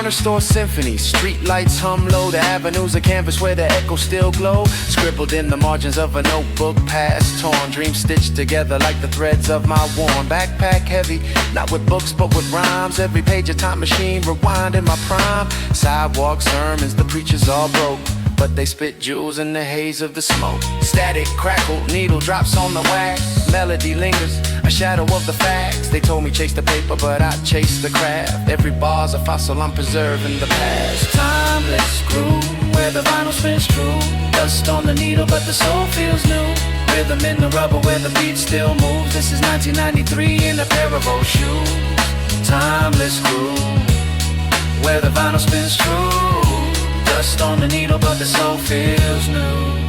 Corner store symphony, street lights hum low. The avenues of canvas where the echoes still glow. Scribbled in the margins of a notebook, past torn. Dreams stitched together like the threads of my worn backpack heavy, not with books but with rhymes. Every page a time machine, rewind in my prime. Sidewalk sermons, the preachers all broke, but they spit jewels in the haze of the smoke. Static, crackle, needle drops on the wax. Melody lingers, a shadow of the facts. They told me chase the paper, but I chase the craft. Every bar's a fossil, I'm preserving the past. Timeless groove, where the vinyl spins true. Dust on the needle, but the soul feels new. Rhythm in the rubber, where the beat still moves. This is 1993 in a pair of old shoes. Timeless groove, where the vinyl spins true. Dust on the needle, but the soul feels new.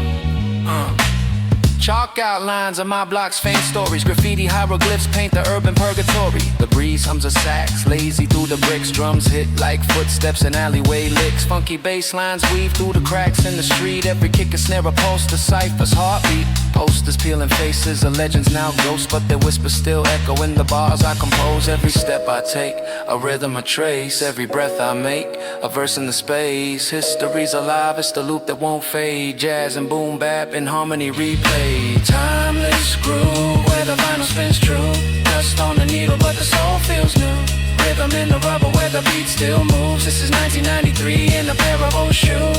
Chalk outlines of my block's faint stories. Graffiti hieroglyphs paint the urban purgatory. The breeze hums a sax, lazy through the bricks. Drums hit like footsteps in alleyway licks. Funky bass lines weave through the cracks in the street. Every kick, a snare, a pulse, the cipher's heartbeat. Posters peeling faces of legends now ghosts, but their whispers still echo in the bars I compose. Every step I take, a rhythm I trace. Every breath I make, a verse in the space. History's alive, it's the loop that won't fade. Jazz and boom bap in harmony replay. Timeless groove, where the vinyl spins true. Dust on the needle, but the soul feels new. Rhythm in the rubber, where the beat still moves. This is 1993 in a pair of old shoes.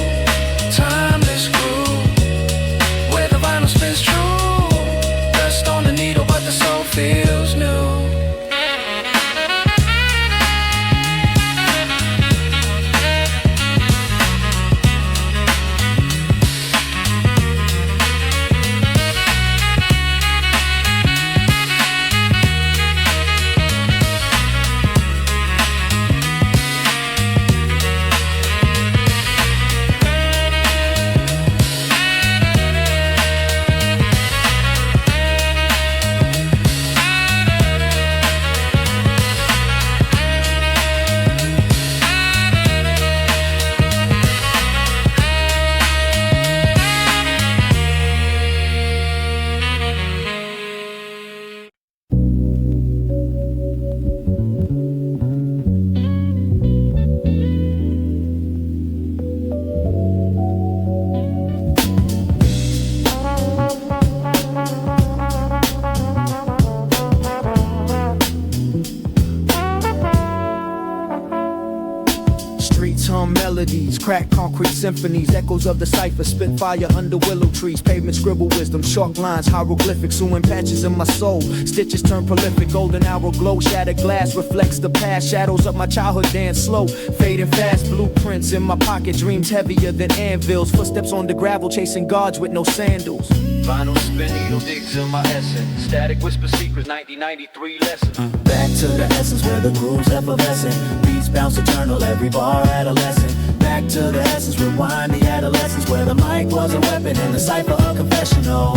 Timeless groove, where the vinyl spins true. Dust on the needle, but the soul feels new. Crack concrete symphonies, echoes of the cipher, spit fire under willow trees. Pavement scribble wisdom, chalk lines, hieroglyphics, sewing patches in my soul. Stitches turn prolific, golden arrow glow. Shattered glass reflects the past. Shadows of my childhood dance slow, fading fast. Blueprints in my pocket, dreams heavier than anvils. Footsteps on the gravel, chasing guards with no sandals. Vinyl spin, needle digs in my essence. Static whisper secrets, 1993 lesson. Back to the essence where the groove's effervescent. Beats bounce eternal, every bar adolescent. Back to the essence, rewind the adolescence where the mic was a weapon and the cipher a confessional.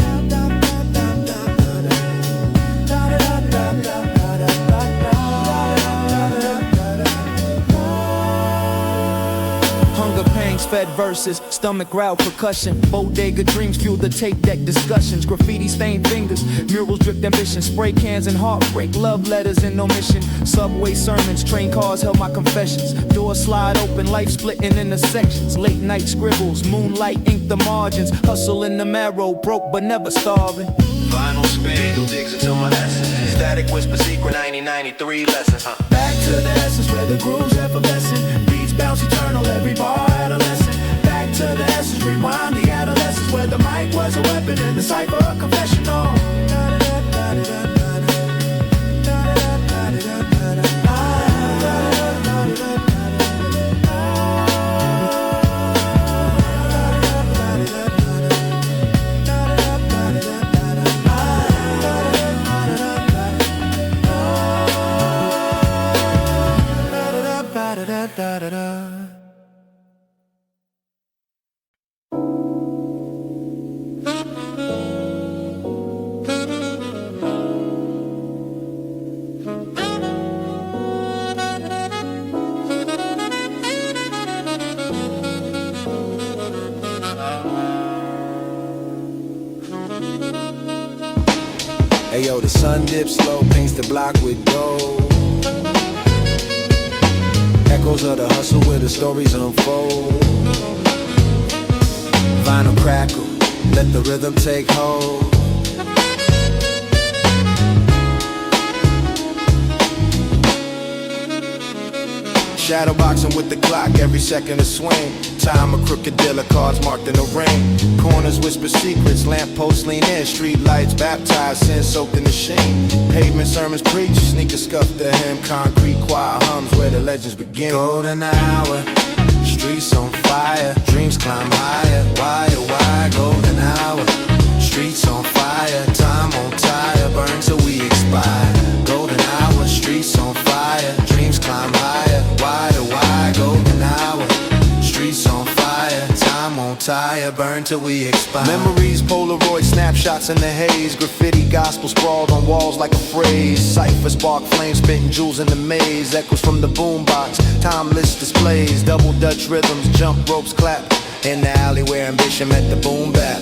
Fed verses, stomach growl percussion. Bodega dreams fuel the tape deck discussions. Graffiti stained fingers, murals dripped ambition. Spray cans and heartbreak, love letters and omission. Subway sermons, train cars held my confessions. Doors slide open, life splitting into sections. Late night scribbles, moonlight ink the margins. Hustle in the marrow, broke but never starving. Vinyl spin, needle digs into my essence. Static whisper secret, 1993 lesson. Back to the essence where the groove's effervescent. Beats bounce eternal, every bar adolescent. Back to the essence, rewind the adolescence where the mic was a weapon and the cipher a confessional. Ayo, the sun dips slow, paints the block with gold. echoes of the hustle where the stories unfold. Vinyl crackle, let the rhythm take hold. Shadow boxing with the clock, every second a swing. Time a crooked dealer, cards marked in the ring. Corners whisper secrets, lampposts lean in. Street lights baptized, sin soaked in the sheen. Pavement sermons preach, sneakers scuff the hem. Concrete choir hums where the legends begin. Golden hour, streets on fire. Dreams climb higher, why oh why? Golden hour, streets on fire. Time on tire, burn till we expire. Golden hour, streets on fire. Dreams climb higher, why oh why? Golden hour, streets on fire. Time on tire, burn till we expire. Memories, Polaroid snapshots in the haze. Graffiti gospel sprawled on walls like a phrase. Cypher spark flames, spitting jewels in the maze. Echoes from the boombox, timeless displays. Double Dutch rhythms, jump ropes clap. In the alley where ambition met the boom bap.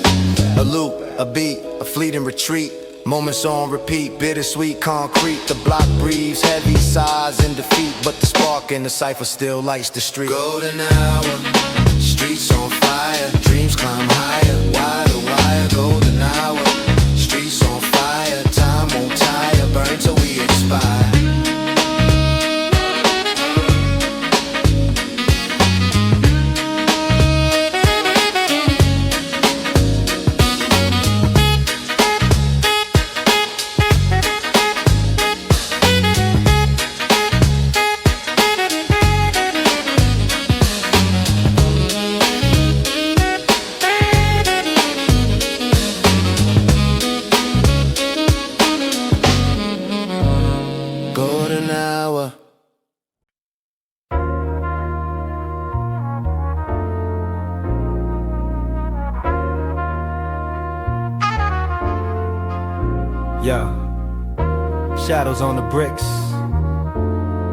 A loop, a beat, a fleeting retreat. Moments on repeat, bittersweet concrete. The block breathes, heavy sighs in defeat. But the spark in the cipher still lights the street. Golden hour, streets on fire. Dreams climb higher, wire to wire. Golden hour, streets on fire. Time on tire, burn till we expire. Golden hour. Yeah, shadows on the bricks,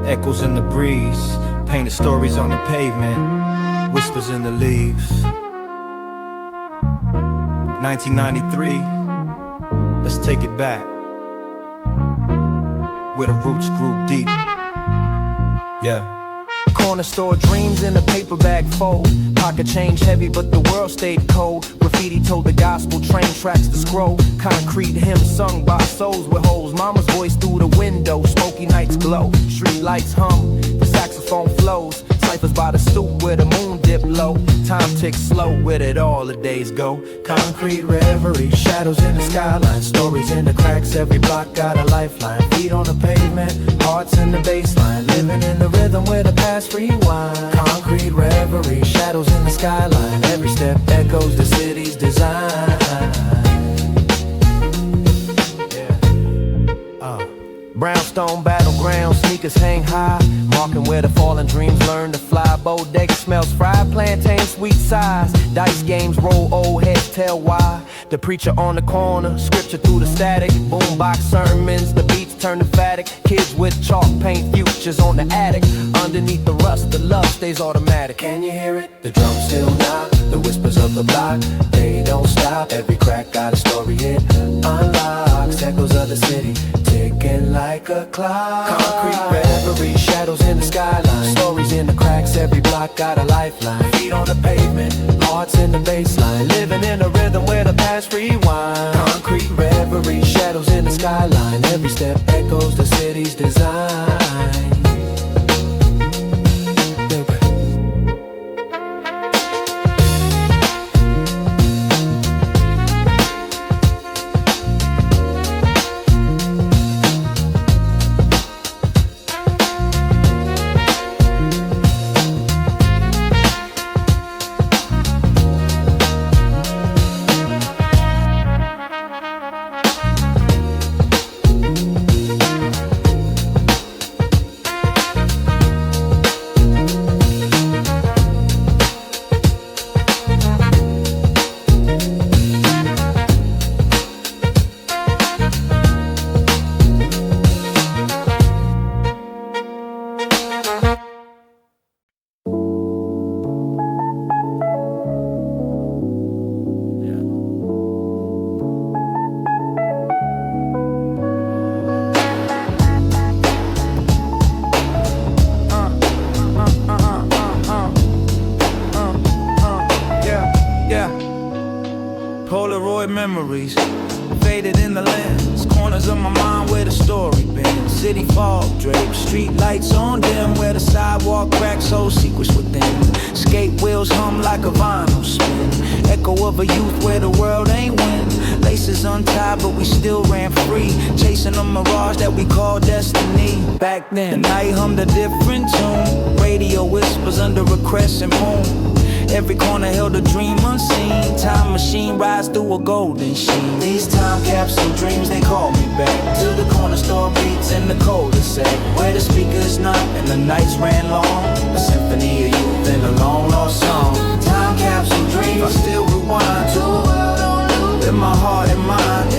echoes in the breeze, painted stories on the pavement, whispers in the leaves. 1993, let's take it back, where the roots grew deep. Yeah. Corner store dreams in a paper bag fold. Pocket change heavy but the world stayed cold. Graffiti told the gospel, train tracks to scroll. Concrete hymns sung by souls with holes. Mama's voice through the window, smoky nights glow. Street lights hum, the saxophone flows. Ciphers by the stoop where the moon dipped low. Time ticks slow, where did all the days go? Concrete reverie, shadows in the skyline. Stories in the cracks, every block got a lifeline. Feet on the pavement, hearts in the baseline. Living in the rhythm where the past rewind. Concrete reverie, shadows in the skyline. Every step echoes the city's design. Brownstone battleground, sneakers hang high, marking where the fallen dreams learn to fly. Bodega smells fried plantain, sweet size. Dice games roll, old heads tell why. The preacher on the corner, scripture through the static. Boombox sermons, the beats turn emphatic. Kids with chalk paint futures on the attic. Underneath the rust, the love stays automatic. Can you hear it? The drums still knock, the whispers of the block. They don't stop, every crack got a story it unlocks. Echoes of the city, ticking like a clock. Concrete reverie, shadows in the skyline. Stories in the cracks, every block got a lifeline. Feet on the pavement, hearts in the baseline. Living in a rhythm where the past rewind. Concrete reverie, shadows in the skyline. Every step echoes the city's design. Polaroid memories, faded in the lens. Corners of my mind where the story been. City fog draped, street lights on dim, where the sidewalk cracks, soul secrets within. Skate wheels hum like a vinyl spin. Echo of a youth where the world ain't win. Laces untied but we still ran free, chasing a mirage that we call destiny. Back then, the night hummed a different tune. Radio whispers under a crescent moon. Every corner held a dream unseen. Time machine rides through a golden sheen. These time capsule dreams, they call me back to the corner store beats in the cul-de-sac, where the speakers knocked and the nights ran long. A symphony of youth and a long lost song. Time capsule dreams, I still rewind to a world on loop in my heart and mind.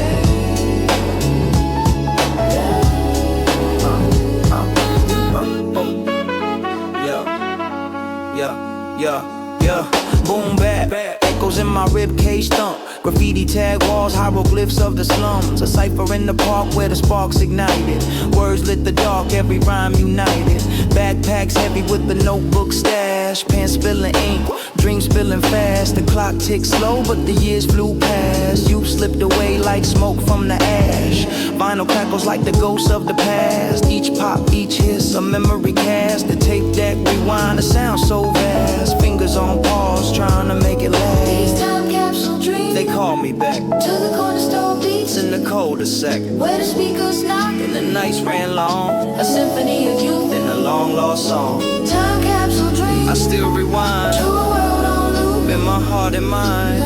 Yeah, boom bap, echoes in my ribcage thump. Graffiti tag walls, hieroglyphs of the slums. A cipher in the park where the sparks ignited. Words lit the dark, every rhyme united. Backpacks heavy with the notebook stash. Pants spilling ink, dreams spilling fast. The clock ticks slow, but the years flew past. You slipped away like smoke from the ash. Vinyl crackles like the ghosts of the past. Each pop, each hiss, a memory cast. The tape deck rewind, the sound so vast. Fingers on pause, trying to make it last. These time capsule dreams, they call me back to the corner store beats in the cul-de-sac, where the speakers knock and the nights ran long. A symphony of youth and a long lost song. Time capsule dreams, I still rewind to a world on loop in my heart and mind.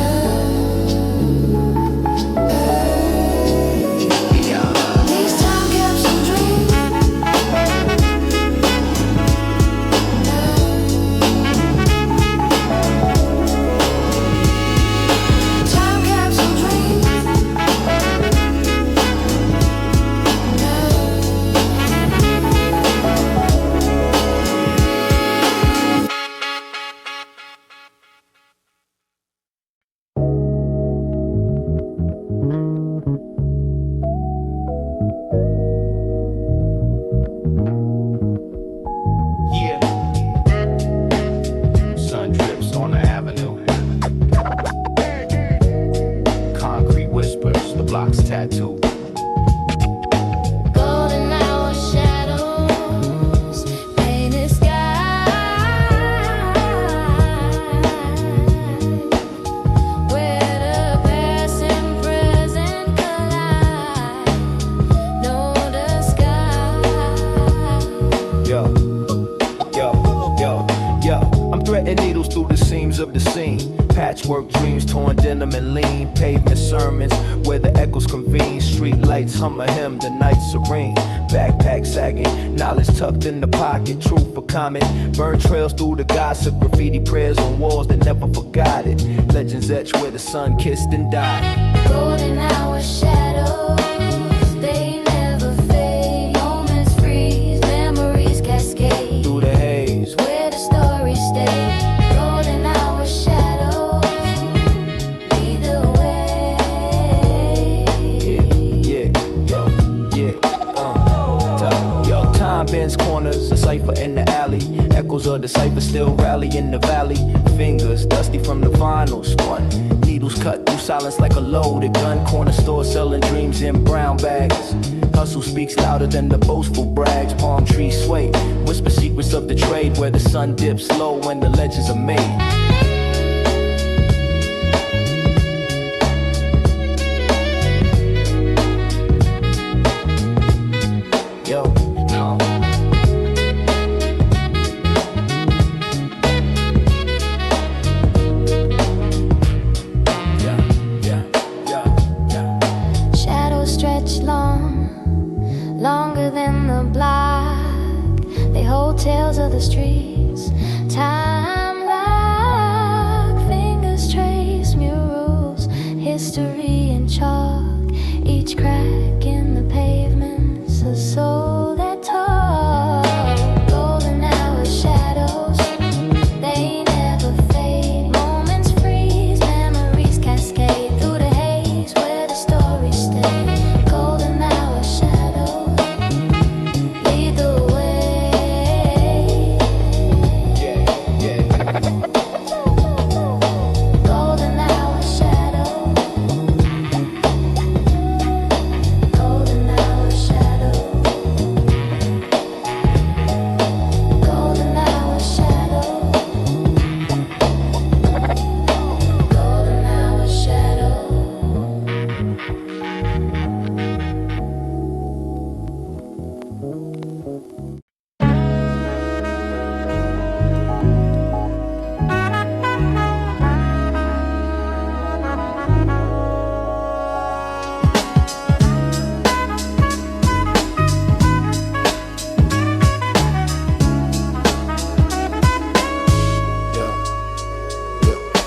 Tattoo. Golden hour shadows, painted sky, where the past and present collide. No Yo, I'm threading needles through the seams of the scene. Patchwork dreams, torn denim and lean. Pavement sermons where the echoes convene. Street lights hum a hymn, the night serene. Backpack sagging, knowledge tucked in the pocket. Truth for comment, burn trails through the gossip. Graffiti prayers on walls that never forgot it. Legends etched where the sun kissed and died. Golden hour shadows, they never fade. Moments freeze, memories cascade through the haze where the stories stay. Golden hour shadows, lead the way. Yo, time bends corners, a cipher in the alley. Echoes of the cipher still rally in the valley. Fingers dusty from the vinyl spun. Needles cut through silence like a loaded gun. Corner store selling dreams in brown bags. Hustle speaks louder than the boastful brags. Palm trees sway, whisper secrets of the trade, where the sun dips low when the legends are made. Longer than the block, they hold tales of the streets. Time lies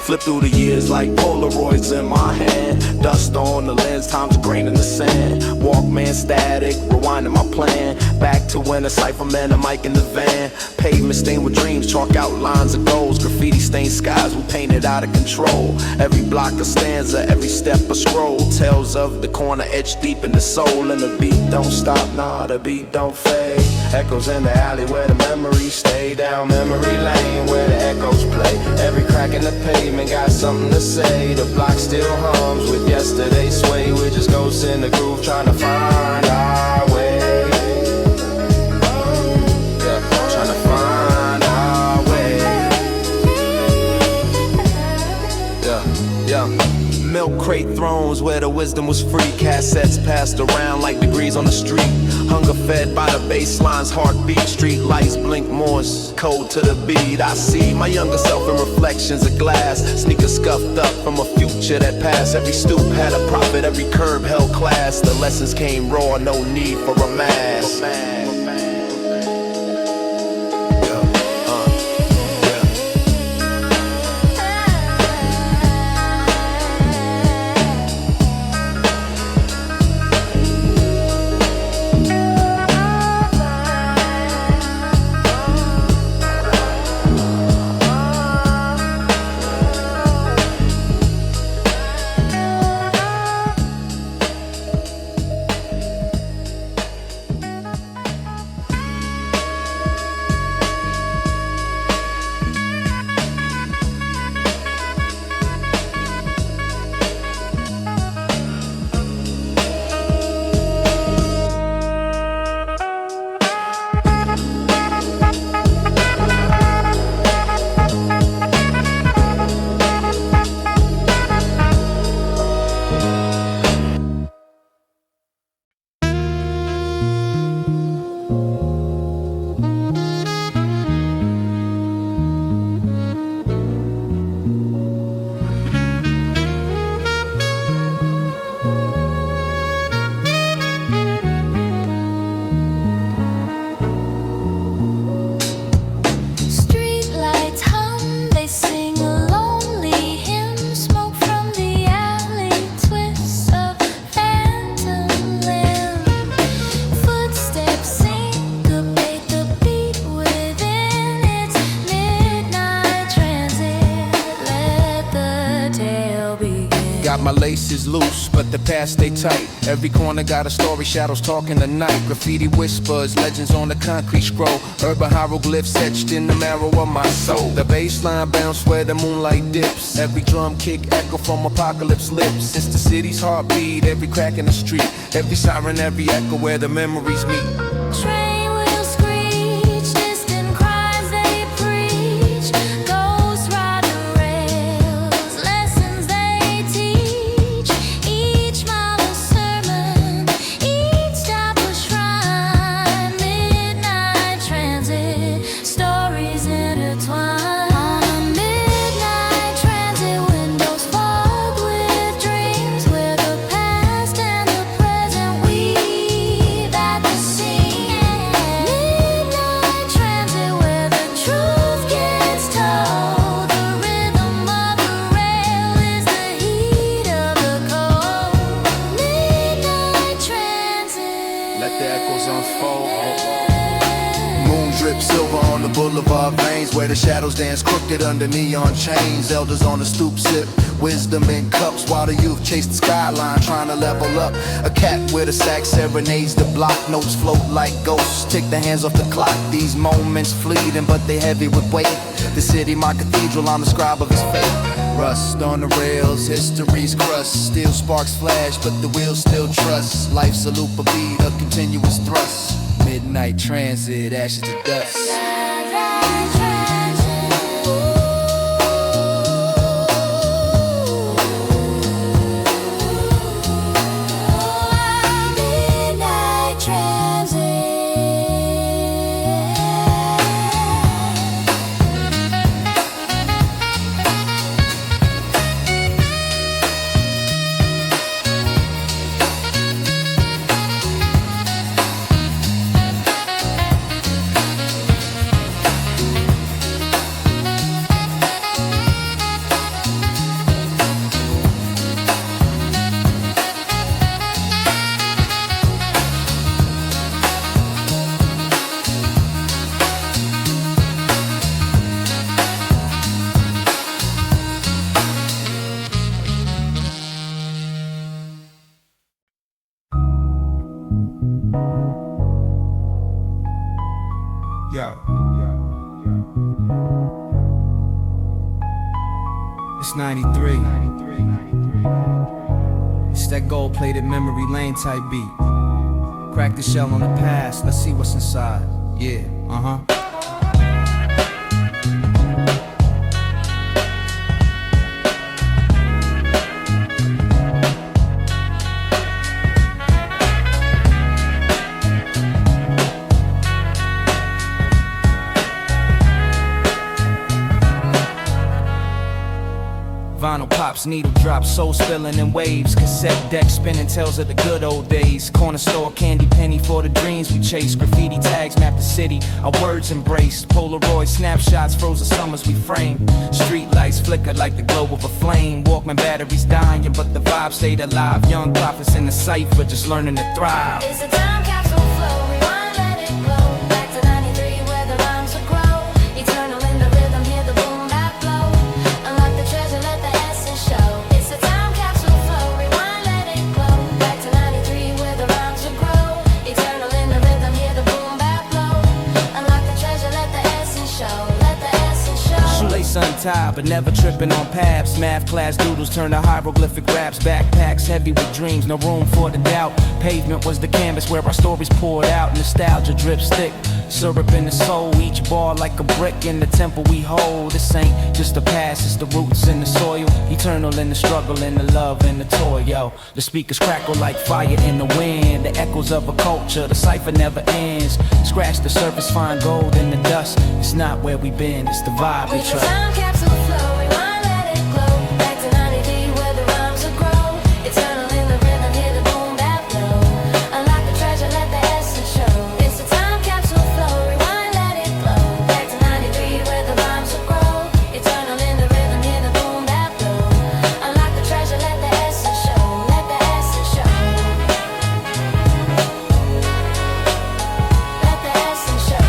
Flip through the years like Polaroids in my hand. Dust on the lens, time's a grain in the sand. Walkman static, rewinding my plan. Back to when a cipher man, a mic in the van. Pavement stained with dreams, chalk outlines of goals. Graffiti stained skies, we painted out of control. Every block a stanza, every step a scroll. Tales of the corner etched deep in the soul. And the beat don't stop, nah, the beat don't fade. Echoes in the alley where the memories stay. Down memory lane where the echoes play. Every crack in the pavement got something to say. The block still hums with yesterday's sway. We're just ghosts in the groove trying to find our way. Yeah, trying to find our way. Yeah. Milk crate thrones where the wisdom was free. Cassettes passed around like degrees on the street. Hunger fed by the bassline's heartbeat. Street lights blink Morse code to the beat. I see my younger self in reflections of glass. Sneakers scuffed up from a future that passed. Every stoop had a prophet, every curb held class. The lessons came raw, no need for a mask. Got my laces loose, but the past stay tight. Every corner got a story, shadows talking the night. Graffiti whispers, legends on the concrete scroll. Urban hieroglyphs etched in the marrow of my soul. The bassline bounce where the moonlight dips. Every drum kick echo from apocalypse lips. It's the city's heartbeat, every crack in the street. Every siren, every echo where the memories meet. Train wheels screech, distant cries they preach. Ghosts ride the rails, lessons they teach. Each mile a sermon, each stop a shrine. Midnight transit, stories intertwine. On a midnight transit, windows fog with dreams. Where the past and the present weave at the seam. Midnight transit, where the truth gets told. The rhythm of the rail is the heat of the cold. Midnight transit. Let the echoes unfold. Moon drip silver on the boulevard veins, where the shadows dance crooked under neon chains. Elders on the stoop sip wisdom in cups, while the youth chase the skyline trying to level up. A cat with a sax serenades the block, notes float like ghosts. Take the hands off the clock, these moments fleeting, but they heavy with weight. The city, my cathedral, I'm the scribe of his fate. Rust on the rails, history's crust. Still sparks flash, but the wheels still trust. Life's a loop, a beat, a continuous thrust. Midnight transit, ashes to dust. Midnight transit. Midnight transit. Yo. It's 93. It's that gold-plated memory lane type beat. Crack the shell on the past, let's see what's inside. Yeah, Vinyl pops, needle drops, soul spilling in waves. Cassette deck spinning tells of the good old days. Corner store candy penny for the dreams we chase. Graffiti tags map the city, our words embraced. Polaroid snapshots froze the summers we framed. Street lights flickered like the glow of a flame. Walkman batteries dying, but the vibe stayed alive. Young prophets in the cipher just learning to thrive. It's a time capsule flow, rewind, let it glow. Back to 93 where the rhymes will grow. Eternal in the rhythm, hear the boom bap flow. Unlock the treasure, let the essence show. It's a time capsule flow, rewind, let it glow. Back to 93 where the rhymes will grow. Eternal in the rhythm, hear the boom bap flow. Unlock the treasure, let the essence show. Let the essence show. Shoelace untied, but never tripping on paths. Math class doodles turn to hieroglyphic raps. Backpacks heavy with dreams, no room for the doubt. Pavement was the canvas where our stories poured out. Nostalgia drips thick, syrup in the soul. Each bar like a brick in the temple we hold. This ain't just the past, it's the roots in the soil. Eternal in the struggle, in the love, in the toil, yo. The speakers crackle like fire in the wind. The echoes of a culture, the cipher never ends. Scratch the surface, find gold in the dust. It's not where we been, it's the vibe we It's a trust. time capsule flow, rewind, let it glow. Back to 93 where the rhymes will grow. Eternal in the rhythm, hear the boom bap flow. Unlock the treasure, let the essence show. It's a time capsule flow, rewind, let it glow. Back to 93 where the rhymes will grow. Eternal in the rhythm, hear the boom bap flow. Unlock the treasure, let the essence show. Let the essence show. Let the essence show.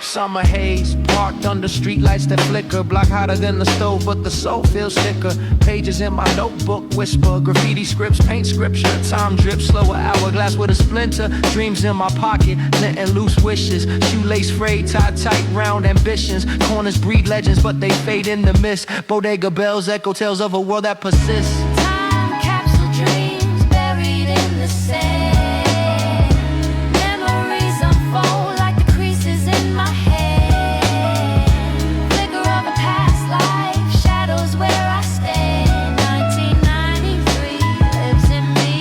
Summer haze, parked under streetlights that flicker. Block hotter than the stove, but the soul feels thicker. Pages in my notebook whisper. Graffiti scripts paint scripture. Time drips, slower hourglass with a splinter. Dreams in my pocket, letting loose wishes. Shoelace frayed, tied tight, round ambitions. Corners breed legends, but they fade in the mist. Bodega bells echo tales of a world that persists. Time capsule dreams buried in the sand. Memories unfold like the creases in my head. Flicker of a past life, shadows where I stand. 1993 lives in me.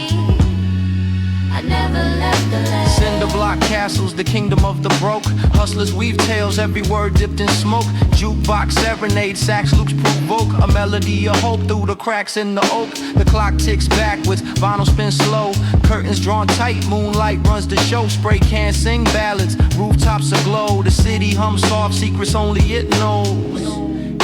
I never left the land. Cinder block castles, the kingdom of the broke. Hustlers weave tales, every word dipped in smoke. Jukebox serenade, sax loops provoke. A melody of hope through the cracks in the oak. The clock ticks backwards, vinyl spins slow. Curtains drawn tight, moonlight runs the show. Spray cans sing ballads, rooftops aglow. The city hums soft, secrets only it knows.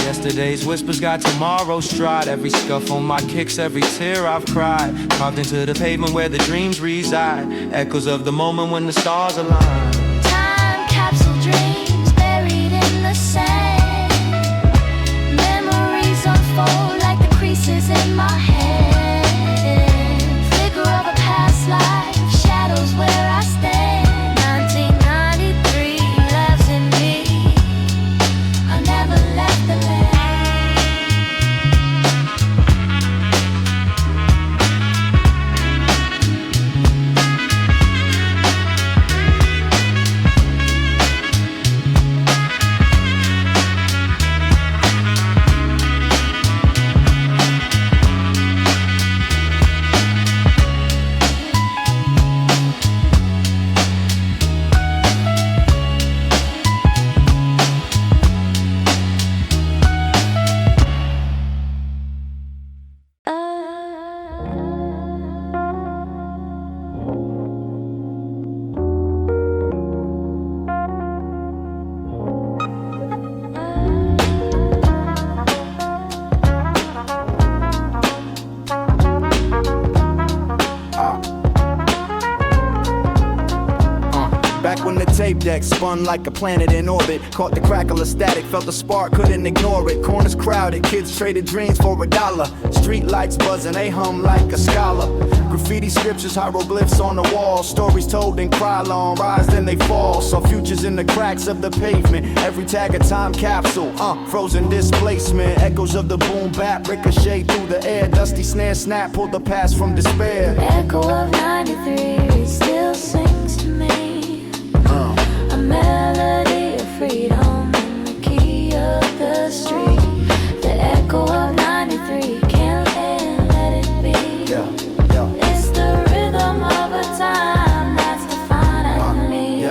Yesterday's whispers got tomorrow's stride. Every scuff on my kicks, every tear I've cried. Carved into the pavement where the dreams reside. Echoes of the moment when the stars align. Time capsule dreams buried in the sand. Memories unfold like the creases in my head. Flicker of a past life, shadows where I stand. 1993 lives in me. I never left the land. tape deck, spun like a planet in orbit. Caught the crackle of static, felt the spark, couldn't ignore it. Corners crowded, kids traded dreams for $1. Street lights buzzing, they hum like a scholar. Graffiti scriptures, hieroglyphs on the wall. Stories told in Krylon, rise then they fall. Saw futures in the cracks of the pavement. Every tag a time capsule, frozen displacement. Echoes of the boom bap ricochet through the air. Dusty snare snap, pulled the past from despair. Echo of 93 still sings to me. A melody of freedom in the key of the street. The echo of 93 can't let it be. It's the rhythm of a time that's defining me.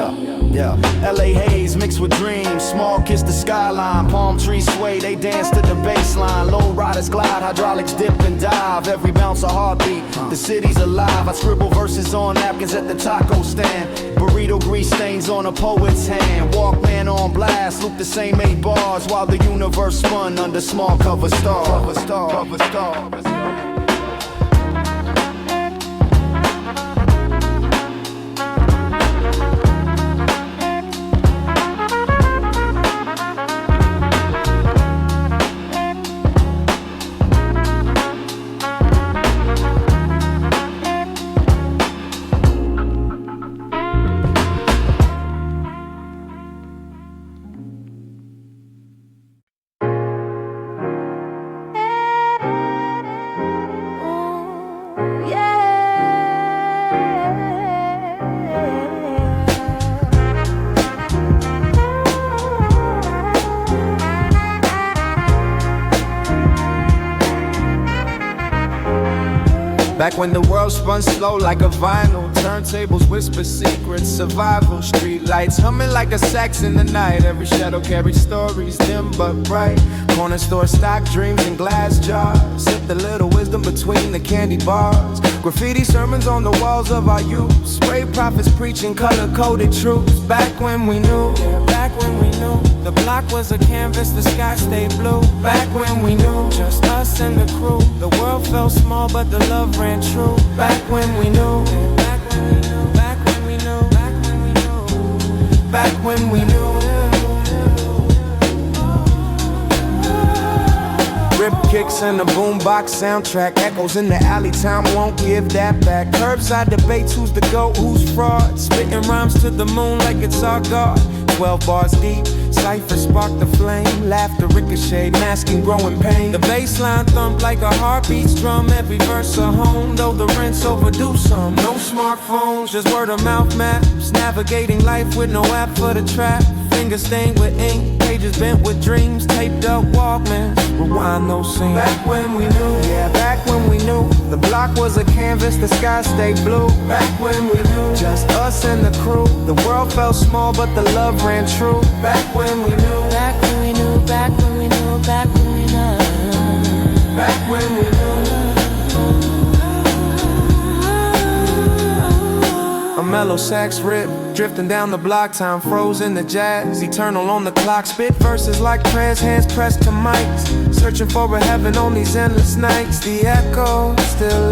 LA haze mixed with dreams. Small kiss the skyline. Palm trees sway, they dance to the baseline. Low riders glide, hydraulics dip and dive. Every bounce a heartbeat, the city's alive. I scribble verses on napkins at the taco stand. Burrito grease stains on a poet's hand. Walkman on blast, loop the same 8 bars while the universe spun under small cover stars. Back when the world spun slow like a vinyl. Turntables whisper secrets, survival. Street lights humming like a sax in the night. Every shadow carried stories, dim but bright. Corner store stock dreams in glass jars. Sip the little wisdom between the candy bars. Graffiti sermons on the walls of our youth. Spray prophets preaching color-coded truths. Back when we knew, the block was a canvas, the sky stayed blue. Back when we knew, just us and the crew. The world felt small but the love ran true. Back when we knew, back when we knew. Rip kicks and a boombox soundtrack. Echoes in the alley, time won't give that back. Curbside debates, who's the GOAT, who's fraud. Spitting rhymes to the moon like it's our God. 12 bars deep, cypher sparked the flame. Laughter ricocheted, masking growing pain. The bass line thumped like a heartbeat's drum. Every verse a home, though the rent's overdue some. No smartphones, just word of mouth maps. Navigating life with no app for the trap. Fingers stained with ink, pages bent with dreams. Taped up Walkman, rewind those scenes. Back when we knew, back when we knew. The block was a canvas, the sky stayed blue. Back when we knew, just us and the crew. The world felt small but the love ran true. Back when we knew, back when we knew, back when we knew, back when we knew. Back when we knew. A mellow sax rip, drifting down the block, time froze in the jazz, eternal on the clock. Spit verses like prayers, hands pressed to mics, searching for a heaven on these endless nights. The echo still